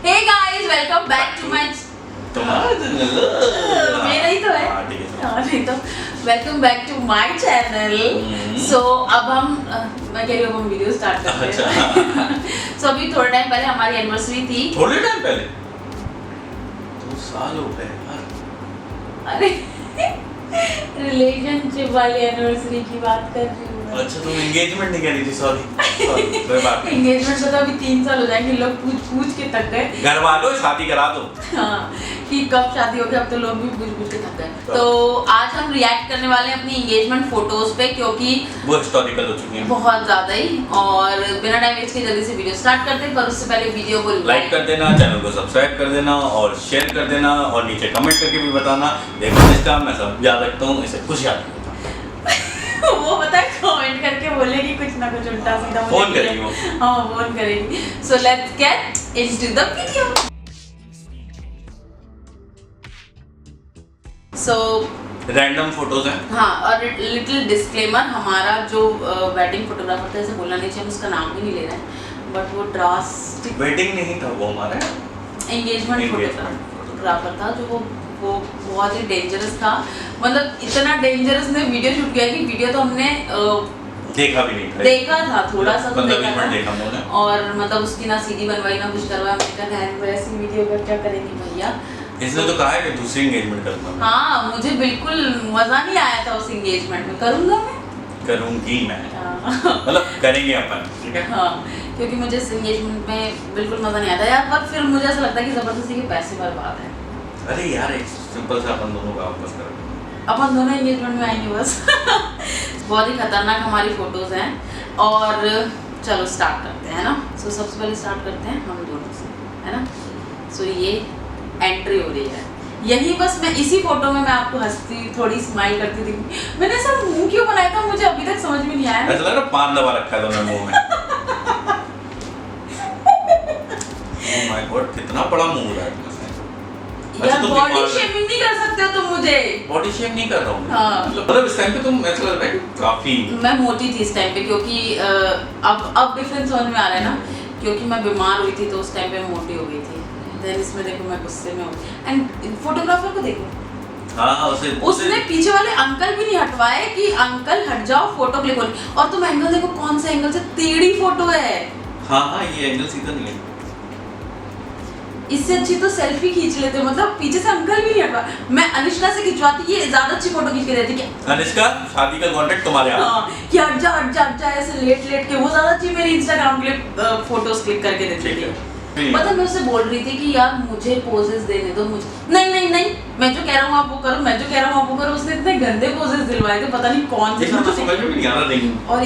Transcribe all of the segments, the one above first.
Hey guys, welcome back to my मेरा ही तो है। नहीं तो welcome back to my channel. So अब हम मैं कह रही हूँ अब हम वीडियो स्टार्ट करते हैं। सो अभी थोड़े टाइम पहले हमारी एनिवर्सरी थी। थोड़े टाइम पहले 2 साल हो गए यार। अरे रिलेशनशिप वाली एनिवर्सरी की बात कर रही हूँ। अच्छा तुम एंगेजमेंट नहीं कह रही थी, सॉरी कोई बात नहीं। एंगेजमेंट तो अभी 3 साल हो जाएंगे, लोग पूछ के थक गए। घर वालों शादी करा दो। हाँ कि कब शादी होगी, अब तो लोग भी पूछ के थक गए। तो आज हम रिएक्ट करने वाले हैं अपनी एंगेजमेंट फोटोज पे, क्योंकि वो हिस्टोरिकल हो चुकी है बहुत ज्यादा ही। और बिना टाइम वेस्ट के जल्दी से वीडियो स्टार्ट करते हैं, पर उससे पहले वीडियो को लाइक कर देना, चैनल को सब्सक्राइब कर देना और शेयर कर देना और नीचे कमेंट करके भी बताना। देखो इसका मैं सब याद रखता हूँ, इसे कुछ याद नहीं होता। वो पता है कमेंट करके बोलेगी कुछ ना कुछ उल्टा सीधा फोन करेगी वो। हाँ फोन करेगी। So let's get into the video. So random photos हैं। हाँ, और लिटिल डिस्क्लेमर, हमारा जो वेडिंग फोटोग्राफर था, जैसे बोलना नहीं चाहिए, हम उसका नाम भी नहीं ले रहे हैं, बट वो ड्रास्टिक वेडिंग नहीं था वो हमारा एंगेजमेंट फोटोग्राफर था, जो वो बहुत ही डेंजरस था। मतलब इतना डेंजरस ने वीडियो शूट किया कि वीडियो तो हमने देखा भी नहीं था, देखा था थोड़ा सा तो देखा था। और मतलब उसकी ना सीडी बनवाई ना कुछ करवाया। मैंने कहा ऐसी वीडियो का क्या करेंगे भैया। इसने तो कहा है कि दूसरी एंगेजमेंट करूंगा। हाँ, मुझे बिल्कुल मजा नहीं आया था उस एंगेजमेंट में। करूंगी मैं मतलब करेंगे अपन, ठीक है। हाँ, क्योंकि मुझे इस एंगेजमेंट में बिल्कुल मजा नहीं आता यार। पर फिर मुझे ऐसा लगता है कि जबरदस्ती के पैसे बर्बाद है। अरे यार एक सिंपल सा अपन दोनों का आपस कर, अपन दोनों एंगेजमेंट में आएंगे बस। बहुत ही खतरनाक हमारी फोटोज हैं। और चलो स्टार्ट करते हैं ना। सो सबसे पहले स्टार्ट करते हैं हम दोनों से, है ना। सो ये एंट्री हो रही है यही, बस मैं इसी फोटो में मैं आपको हंसती थोड़ी स्माइल करती थी। मैंने ऐसा मुंह क्यों बनाया था मुझे अभी तक समझ में नहीं आया। ऐसा लग रहा पान दबा रखा है दोनों मुंह में। ओह माय गॉड, कितना बड़ा मुंह है यार। बॉडी शेमिंग नहीं कर सकते हो तुम मुझे। बॉडी शेम नहीं कर रहा हूँ। हाँ। मतलब इस टाइम पे तुम ऐसा लग रहा है कि काफी मैं मोटी थी इस टाइम पे, क्योंकि अब डिफरेंस समझ में आ रहा है ना, क्योंकि मैं बीमार हुई थी तो उस टाइम पे मैं मोटी हो गई थी। देन इसमें देखो मैं गुस्से में हूँ। एंड फोटोग्राफर को देखो, हाँ उसने पीछे वाले अंकल भी नहीं हटवाए कि अंकल हट जाओ फोटो क्लिक होनी। और तुम एंगल देखो, कौन सा एंगल से टेढ़ी फोटो है। हाँ ये एंगल सीधा नहीं है। इससे अच्छी तो सेल्फी खींच लेते, मतलब पीछे से अंकल भी नहीं हटवा। मैं अनुष्का से खिंचवाती, ये ज्यादा अच्छी फोटो खींच के देती। क्या अनुष्का, शादी का कॉन्ट्रैक्ट तुम्हारे हाथ। हाँ, कि हट जा ऐसे लेट के वो ज्यादा अच्छी मेरी इंस्टाग्राम के लिए फोटोज क्लिक करके देती थी। पता मैं उससे बोल रही थी कि यार मुझे पोजेस देने दो मुझे। नहीं मैं जो कह रहा हूँ आप वो करो, मैं जो कह रहा हूँ आप वो करो। उसने इतने गंदे पोजेस दिलवाए थे, पता नहीं कौन से। तो समझ में नहीं आ रहा। नहीं और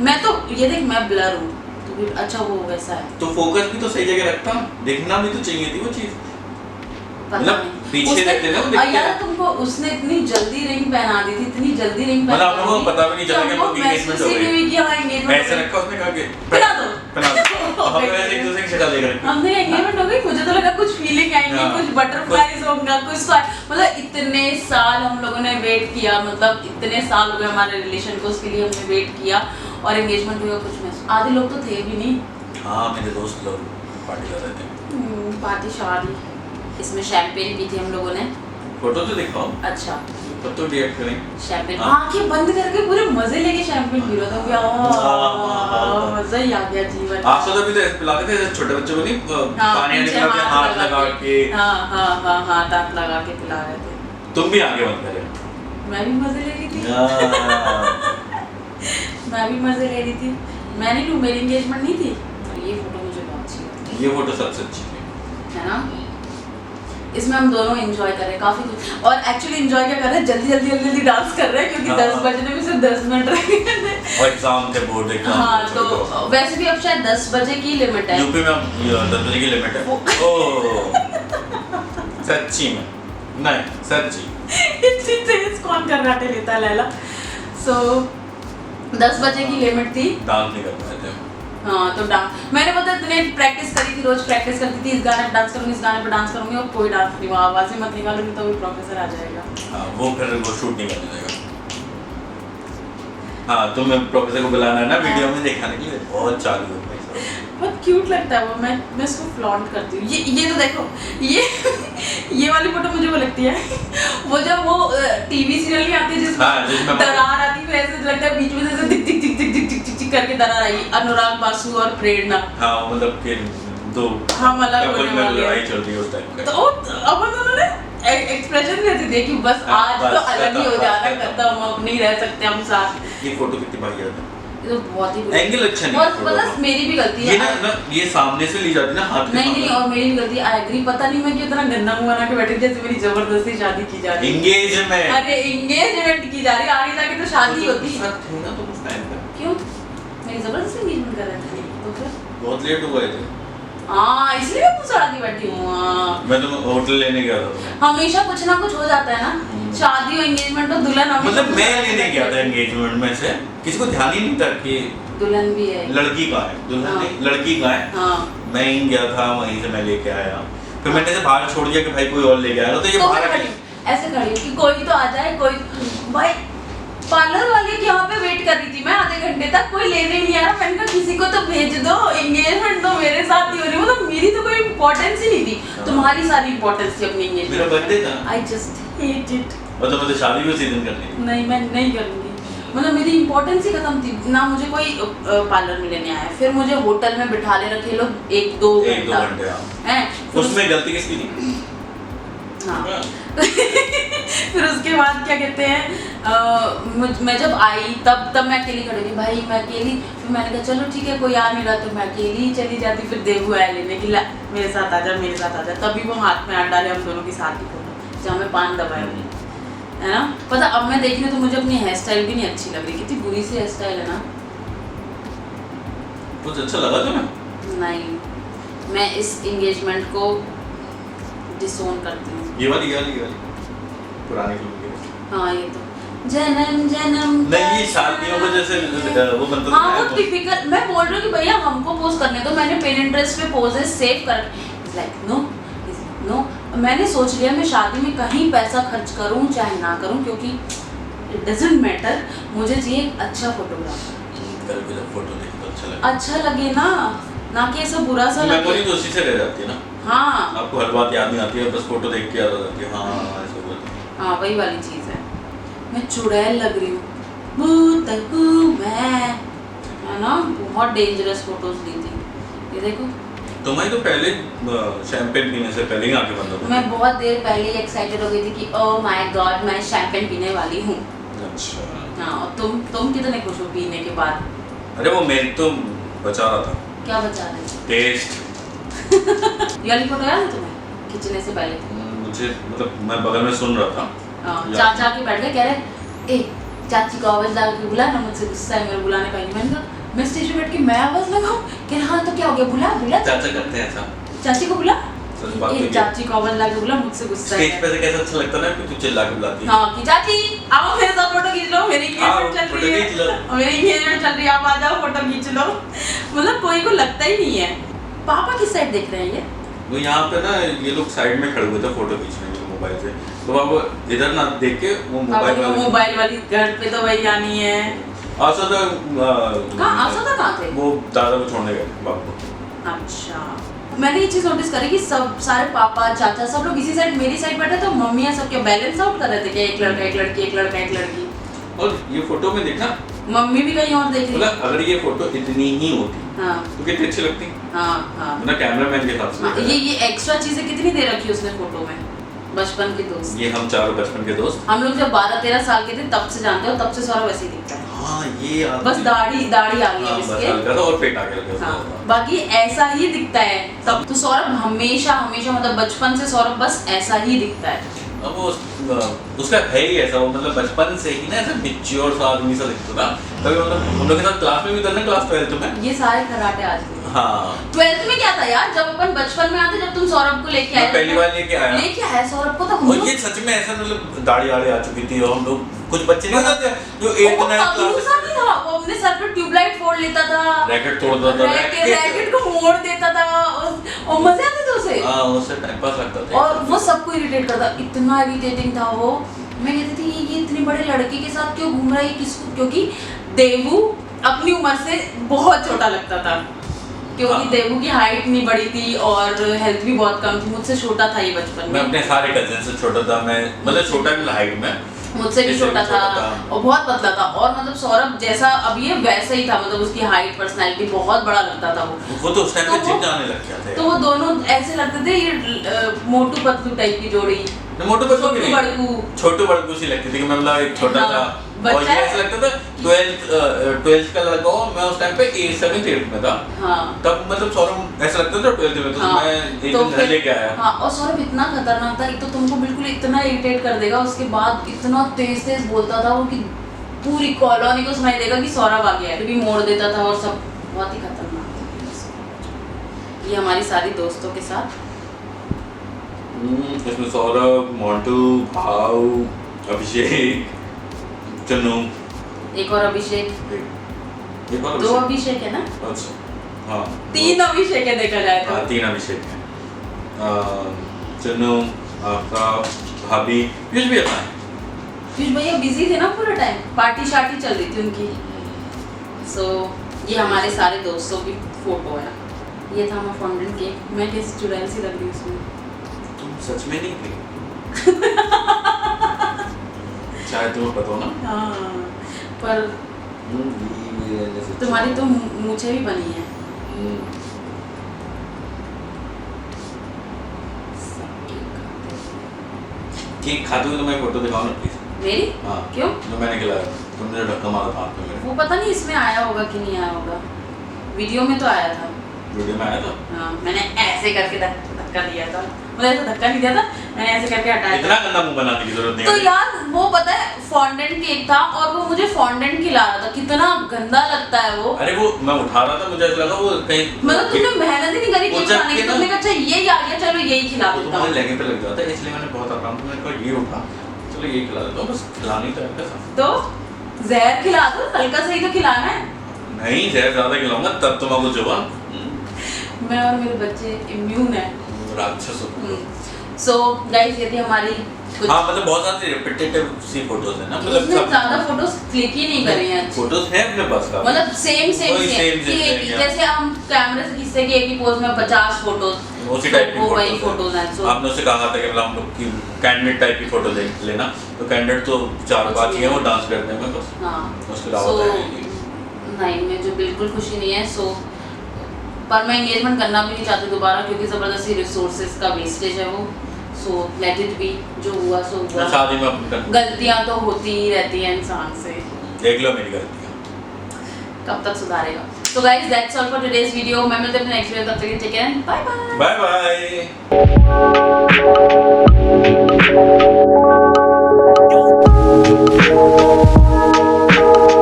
मैं तो ये देख, मैं ब्लर हूँ तो अच्छा वो वैसा है तो फोकस भी तो सही जगह रखता, देखना भी तो चाहिए थी वो चीज। मतलब पीछे देखते ना, वो देखते यार तुमको उसने इतनी जल्दी रिंग पहना दी थी, इतनी जल्दी रिंग पहना दी। मतलब आपको पता भी नहीं चला कि हम एंगेजमेंट हो गई। ऐसे रखा उसने कहा कि पहना दो हम ऐसे एक दूसरे की शक्ल देख रहे थे। हमने एंगेजमेंट हो गई, मुझे तो लगा कुछ फीलिंग आएंगी, कुछ बटरफ्लाईज होगा, कुछ मतलब इतने साल हम लोगों ने वेट किया। मतलब इतने साल हो गए हमारे रिलेशन को, उसके लिए हमने वेट किया और एंगेजमेंट हुआ। कुछ में आधे लोग तो थे भी नहीं। हाँ मेरे दोस्त लोग पार्टी कर रहे थे। पार्टी शादी, इसमें शैंपेन पी थी हम लोगों ने। फोटो तो दिखाओ। अच्छा तब तो रिएक्ट करेंगे। शैंपेन आंखें बंद करके पूरे मजे लेके शैंपेन पी रहा था। मजा ही आ गया जीवन। आप सब भी तो पिलाते थे छोटे बच्चों को, नहीं पानी निकला के हाथ लगा के। हाँ हाथ लगा के पिला रहे थे। तुम भी आगे मत करे। मैं भी मजे ले रही थी। मैं भी मजे ले रही थी। मैंने लू, मेरी एंगेजमेंट नहीं थी। और ये फोटो मुझे बहुत अच्छी लगती है। ये फोटो सबसे अच्छी है ना। इसमें हम दोनों एंजॉय कर रहे हैं काफी कुछ। और एक्चुअली एंजॉय क्या कर रहे हैं, जल्दी डांस कर रहे हैं, क्योंकि 10 बजने में सिर्फ 10 मिनट रह गए और एग्जाम थे, बोर्ड एग्जाम। हाँ तो वैसे भी अब शायद 10 बजे की लिमिट है यूपी में। 10 बजे की लिमिट है। ओह सच्ची में? नहीं सच्ची। इतनी तेज कौन कर्राटे लेता है लैला। सो 10 बजे की लिमिट थी। डांस नहीं कर पाए थे। हाँ तो डांस मैंने पता इतने प्रैक्टिस करी थी, रोज प्रैक्टिस करती थी। इस गाने पे डांस करूंगी, इस गाने पे डांस करूंगी, और कोई डांस नहीं हुआ। आवाज़ मत निकालूंगी तो भी प्रोफेसर आ जाएगा। हाँ वो फिर वो शूट नहीं करने देगा। हाँ तुम्हें प्रोफेसर को बुलाना है ना वीडियो में दिखाने के लिए। बहुत चालू है भाई साहब। बहुत क्यूट लगता है वो, मैं इसको फ्लॉन्ट करती हूँ। ये तो देखो, ये वाली फोटो मुझे वो लगती है वो जब वो टीवी सीरियल नहीं आती जिसमें दरार आती है, ऐसे लगता है बीच में से दिक दिक दिक दिक दिक दिक दिक दिक करके दरार आई। अनुराग बासु और प्रेरणा, हाँ मतलब कि दो हम अलग होने वाले लड़ाई चल रही है उस टाइम पे। तो अब उन्होंने एक्सप्रेशन देते थे कि बस आज तो अलग ही हो जाना, खत्म, अब नहीं रह सकते हम साथ। ये फोटो कितनी बढ़िया है, ये तो बहुत ही एंगल अच्छा नहीं बहुत, बस मेरी भी गलती है। ये ना ये सामने से ली जाती ना हाथ नहीं और मेरी भी गलती है। आई एग्री, पता नहीं मैं क्यों इतना गंदा मुंह बना के बैठी थी, जैसे मेरी जबरदस्ती शादी की जा रही है। एंगेजमेंट, अरे एंगेजमेंट की जा रही है, आगे जाके तो शादी होती है। क्यों मेरी जबरदस्ती एंगेजमेंट कर रहे थे तो फिर बहुत लेट हो गए थे। हाँ इसलिए मैं पूछ रही बैठी हूँ। मैं तो होटल लेने गया था। हमेशा कुछ ना कुछ हो जाता है ना, शादी हो एंगेजमेंट हो, दुल्हन हमेशा मतलब मैं लेने गया था एंगेजमेंट में से, किसी को ध्यान ही नहीं था कि दुल्हन भी है, लड़की का है, दुल्हन नहीं लड़की का है। हाँ मैं ही गया था, वहीं से मैं लेके आया, फिर मैंने से बाहर छोड़ दिया कि भाई कोई और लेके आया तो ये बाहर ऐसे खड़ी कि कोई तो आ जाए, कोई भाई पार्लर वाले के यहाँ पे वेट कर रही थी मैं आधे घंटे तक, कोई लेने नहीं आ रहा। मैंने कहा किसी को तो भेज दो, एंगेजमेंट तो मेरे साथ ही हो रही है। मतलब मेरी तो कोई इंपॉर्टेंस ही नहीं थी, तुम्हारी सारी इंपॉर्टेंस थी अपनी एंगेजमेंट। मेरा बर्थडे था, आई जस्ट हेट इट। मतलब मुझे शादी भी उसी दिन करनी है। नहीं मैं नहीं करूँगी, मतलब मेरी इंपॉर्टेंस ही खत्म थी ना। मुझे कोई पार्लर में लेने आया, फिर मुझे होटल में बिठा ले रखे लोग 1-2 घंटे हैं, उसमें गलती किसकी थी? हाँ फिर उसके बाद क्या कहते हैं, मैं जब आई तब मैं अकेली खड़ी थी भाई, मैं अकेली। फिर मैंने कहा चलो ठीक है कोई आ नहीं रहा तो मैं अकेली ही चली जाती। फिर देवू आया लेने की, मेरे साथ आजा मेरे साथ आजा, तभी वो हाथ में हाथ डाले हम दोनों की साथ ही फोटो जहाँ मैं पान दबाए हुई है ना। पता अब मैं देखने तो मुझे अपनी हेयर स्टाइल भी नहीं अच्छी लग रही, कितनी बुरी सी हेयर स्टाइल है ना। कुछ अच्छा लगा तुम्हें? नहीं मैं इस एंगेजमेंट को डिसोन करती हूँ। ये वाली पुरानी फिल्म की। हाँ ये तो जन्म जन्म नहीं ये शादियों को जैसे वो बनता हाँ वो टिपिकल। मैं बोल रही हूँ कि भैया हमको पोज करने दो, मैंने Pinterest पे पोजेस सेव कर लाइक नो मैंने सोच लिया मैं शादी में कहीं पैसा खर्च करूँ चाहे ना करूँ, क्योंकि इट डजंट मैटर, मुझे चाहिए एक अच्छा फोटोग्राफर। कल को जब फोटो देखे तो अच्छा लगे ना कि ऐसा बुरा सा लगे। मेमोरी तो उसी से रह जाती है ना। हाँ आपको हर बात याद नहीं आती है, बस फोटो देख के याद आ जाती है। हाँ ऐसा बोलते हैं। हाँ वही वाली चीज़ है। मैं चुड़ैल लग रही हूँ, भूत हूँ मैं, है ना। बहुत डेंजरस फोटोज ली थी, ये देखो। तुम्हारी तो पहले शैंपेन पीने से पहले ही आंखें बंद हो गई। मैं बहुत देर पहले ही एक्साइटेड हो गई थी कि ओह माय गॉड मैं शैंपेन पीने वाली हूँ। अच्छा हाँ और तुम कितने खुश हो पीने के बाद? अरे वो मेरी तो बचा रहा था। क्या बचा रहे थे? टेस्ट। ये वाली फोटो याद है तुम्हें खींचने से पहले? मुझे मतलब मैं बगल में सुन रहा था, चाचा के बैठ गए, कह रहे ए चाची को आवाज लगा के बुला ना, मुझसे गुस्सा है मेरे बुलाने का ही। मैंने कहा मैं स्टेज पे बैठ के मैं आवाज लगाऊं? कह रहे हाँ तो क्या हो गया, बुला चाचा करते हैं ऐसा, चाची को बुला। ए चाची को आवाज लगा के बुला, मुझसे गुस्सा है। स्टेज पे से कैसा अच्छा लगता है ना कि तू चिल्ला के बुलाती है। हाँ कि चाची आओ मेरे साथ फोटो खींच लो, मेरी एंगेजमेंट चल रही है, मेरी एंगेजमेंट चल रही है, आप आ जाओ फोटो खींच लो। मतलब कोई को लगता ही नहीं है। पापा किस साइड देख रहे हैं ये? वो यहाँ पे ना ये लोग साइड में खड़े हुए थे फोटो खींचने के मोबाइल से, तो अब इधर ना देख के वो मोबाइल वाली घर पे तो वही आनी है। आशा था कहाँ थे? वो दादा को छोड़ने गए बाप को। अच्छा मैंने ये चीज नोटिस करी कि सब सारे पापा चाचा सब लोग इसी साइड मेरी साइड बैठे, तो मम्मियाँ सबके बैलेंस आउट कर रहे थे कि एक लड़का एक लड़की, एक लड़का एक लड़की। और ये फोटो में देखना मम्मी भी कहीं और देख रही है। मतलब अगर ये फोटो इतनी ही होती हाँ तो कितनी अच्छी लगती। हाँ ना कैमरामैन के साथ हाँ, ये एक्स्ट्रा चीजें कितनी दे रखी उसने फोटो में। बचपन के दोस्त, ये हम चारों बचपन के दोस्त, हम लोग जब 12-13 साल के थे तब से जानते हो, तब से सौरभ वैसे ही दिखता है। हाँ ये बस दाढ़ी आ गई है इसके, और पेट आ गया। हाँ बाकी ऐसा ही दिखता है तब तो। सौरभ हमेशा मतलब बचपन से सौरभ बस ऐसा ही दिखता है। अब वो उसका है ही ऐसा, वो मतलब बचपन से ही ना ऐसा मैच्योर सा आदमी सा दिखता था। कभी मतलब उन लोग के साथ क्लास में भी था ना, क्लास 12th में ये सारे खराटे आज भी। हाँ 12th में क्या था यार, जब अपन बचपन में आते, जब तुम सौरभ को लेके आए, पहली बार लेके आया सौरभ को, तो और ये सच में ऐसा मतलब दाढ़ी आड़ी आ चुकी थी और हम लोग कुछ बच्चे नहीं होते जो 8th 9th क्लास में था, वो अपने सर पे ट्यूबलाइट फोड़ लेता था, रैकेट तोड़ देता था, रैकेट को मोड़ देता था और मजे आते थे उसे। हां उससे टाइम पास लगता था और वो सबको इरिटेट करता, इतना इरिटेटिंग था वो। मैं कहती थी ये इतने बड़े लड़के के साथ क्यों घूम रहा है, किसको, क्योंकि देवू अपनी उम्र से बहुत छोटा लगता था। क्योंकि हाँ। देवू की हाइट नहीं बड़ी थी और हेल्थ भी बहुत कम थी, मुझसे छोटा था ये बचपन मैं में, अपने सारे कजिन से छोटा था, मैं मतलब छोटा भी हाइट में, मुझसे भी इससे छोटा भी था छोटा था। और बहुत पतला था। और मतलब सौरभ जैसा अभी है वैसा ही था, मतलब उसकी हाइट पर्सनैलिटी बहुत बड़ा लगता था वो तो उस टाइम तो में जिम वो- जाने लग गया था तो वो दोनों ऐसे लगते थे ये मोटू पतलू टाइप की जोड़ी, मोटू पतलू छोटू भी बड़कू। नहीं, छोटू बड़कू सी लगती थी कि मैं मतलब एक छोटा हाँ, सा, और बच्चा ये है। ऐसा लगता था 12th का लड़का हो, मैं उस टाइम पे 7th 8th में था, हाँ तब मतलब सौरभ ऐसा लगता था 12th में, तो हाँ, मैं एक तो दिन घर फिर लेके आया। हाँ, और सौरभ इतना खतरनाक था, एक तो तुमको बिल्कुल इतना इरिटेट कर देगा, उसके बाद इतना तेज तेज बोलता था वो कि पूरी कॉलोनी को सुनाई देगा कि सौरभ आ गया है, भी मोड़ देता था और सब बहुत ही खतरनाक था। ये हमारी सारी दोस्तों के साथ इसमें सौरभ, मोंटू, भाव, अभिषेक, चन्नू, एक और अभिषेक, एक और दो अभिषेक है ना, अच्छा हाँ 3 अभिषेक है देखा जाए तो। हाँ 3 अभिषेक हैं, चन्नू, आपका, भाभी, पीयूष भी अपना है। पीयूष भैया बिजी थे ना पूरा टाइम, पार्टी शार्टी चल रही थी उनकी। सो ये हमारे सारे दोस्तों की फोटो है। ये था हमारा फॉन्डेंट केक, मैं कैसी चुड़ैल सी लग रही हूँ उसमें। तुम सच में नहीं थी चाहे तुम्हें पता हो ना। हाँ, पर तुम्हारी तो मूंछें भी बनी है। केक खाते हुए तो मैं फोटो दिखाओ ना प्लीज। मेरी? हाँ क्यों? जो मैंने खिलाया, तुमने जो धक्का मारा था आपको मेरे। वो पता नहीं इसमें आया होगा कि नहीं आया होगा, वीडियो में तो आया था। वीडियो में आया था। हाँ, मैंने ऐसे करके धक्का दिया था, मतलब ऐसे धक्का नहीं दिया था, मैंने ऐसे करके हटाया इतना था। गंदा मुंह बनाने की जरूरत नहीं तो है। यार वो पता है फॉन्डेंट केक था और वो मुझे फॉन्डेंट खिला रहा था, कितना गंदा लगता है वो। अरे वो मैं उठा रहा था, मुझे ऐसा लगा वो कहीं मतलब तुमने मेहनत ही नहीं करी वो केक जब बनाने की, के ना- तुमने कहा अच्छा यही आ गया, चलो यही खिला वो देता तुम्हारे हूँ। लहंगे पे लग जाता है, इसलिए मैंने बहुत आराम से मैंने कहा ये उठा, चलो ये खिला देता हूँ, बस खिलानी तो है कैसा। तो जहर खिला दो, हल्का सा ही तो खिलाना है। नहीं जहर ज्यादा खिलाऊंगा तब तुम आपको जुबा मैं और मेरे बच्चे इम्यून है। राक्षस हो। सो गाइस ये थी हमारी कुछ, हाँ मतलब बहुत सारी रिपीटेटिव सी फोटोज है ना, मतलब इसमें ज्यादा फोटोज क्लिक ही नहीं करे हैं, फोटोज हैं अपने पास का, मतलब सेम सेम वही same कि जैसे एक- क्या? जैसे हम कैमरे से खींचते कि एक ही पोज में 50 फोटोज, उसी टाइप की वो वही फोटोज फोटोज हैं। सो आपने उससे कहा था कि मतलब हम लोग की कैंडिडेट टाइप की फोटो लेना, तो कैंडिडेट तो 4-5 ही है, वो डांस करते हैं बस, हाँ, उसके अलावा तो है नहीं। नहीं मुझे बिल्कुल खुशी नहीं है। सो पर मैं एंगेजमेंट करना भी नहीं चाहती दोबारा, क्योंकि ज़बरदस्ती रिसोर्सेज का वेस्टेज है वो। सो लेट इट बी, जो हुआ सो हुआ, शादी में अपनी गलतियाँ तो होती ही रहती हैं इंसान से, देख लो मेरी गलतियाँ। कब तक सुधारेगा। So guys, that's all for today's video. मैं मिलते हैं नेक्स्ट वीडियो, तब तक के लिए take care, bye bye. Bye bye.